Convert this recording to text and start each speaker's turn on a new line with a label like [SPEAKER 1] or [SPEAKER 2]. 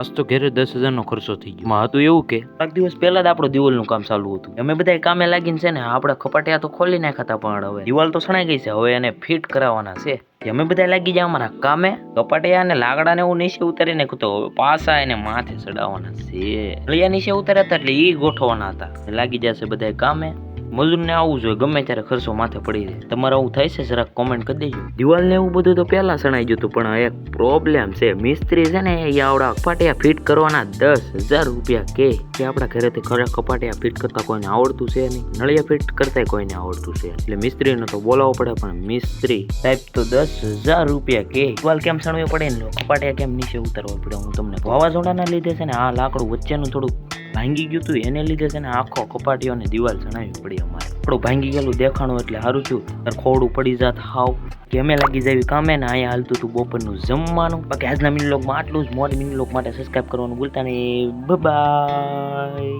[SPEAKER 1] આજ તો ઘેરે 10,000નો ખર્ચો થઈ ગયો. માં હતું એવું કે 5 દિવસ પહેલા જ આપણું દિવાલનું કામ ચાલુ હતું. અમે બધા કામે લાગીને છે ને આપણે ખપાટિયા તો ખોલી નાખ્યા હતા, પણ હવે દિવાલ તો સણાઈ ગઈ છે. હવે એને ફિટ કરાવવાના છે. અમે બધા લાગી જાય અમારા કામે. કપાટિયા અને લાકડા ને એવું નીચે ઉતારી નાખ્યું, તો હવે પાછા એને માથે ચડાવવાના છે. નળિયા નીચે ઉતાર્યા હતા એટલે ઈ ગોઠવવાના હતા. લાગી જશે બધા કામે. મજૂરને આવવું જોઈએ, ગમે ત્યારે ખર્ચો માથે પડી જાય. તમારે આવું થાય છે જરાક કોમેન્ટ કરી દેજો. દિવાલ ને એવું બધું તો પહેલા સણાઈ ગયું હતું, પણ એક પ્રોબ્લેમ છે. મિસ્ત્રી છે ને એ આવડા કપાટિયા ફિટ કરવાના 10,000 રૂપિયા કે આપણા ઘરેથી ખરે કપાટિયા ફિટ કરતા કોઈને આવડતું છે નહીં, નળિયા ફિટ કરતા કોઈને આવડતું છે. એટલે મિસ્ત્રીને તો બોલાવવો પડે, પણ મિસ્ત્રી સાહેબ તો 10,000 રૂપિયા કે. દિવાલ કેમ સણવી પડે ને કપાટિયા કેમ નીચે ઉતારવા પડે, હું તમને વાવાઝોડાના લીધે છે ને આ લાકડું વચ્ચેનું થોડું ભાંગી ગયું હતું, એને લીધે છે ને આખો કપાટીઓ ને દિવાલ ચણાવી પડી અમારે. થોડું ભાંગી ગયેલું દેખાણું એટલે સારું થયું. તાર ખોડું પડી જાત હાવ કે અમે લાગી જાય કામે ને. અહીંયા હાલતું હતું બપોરનું જમવાનું. બાકી આજના મિની વ્લોગમાં આટલું જ. મોર મિની વ્લોગ માટે સબસ્ક્રાઈબ કરવાનું ભૂલતા નહીં. બાય.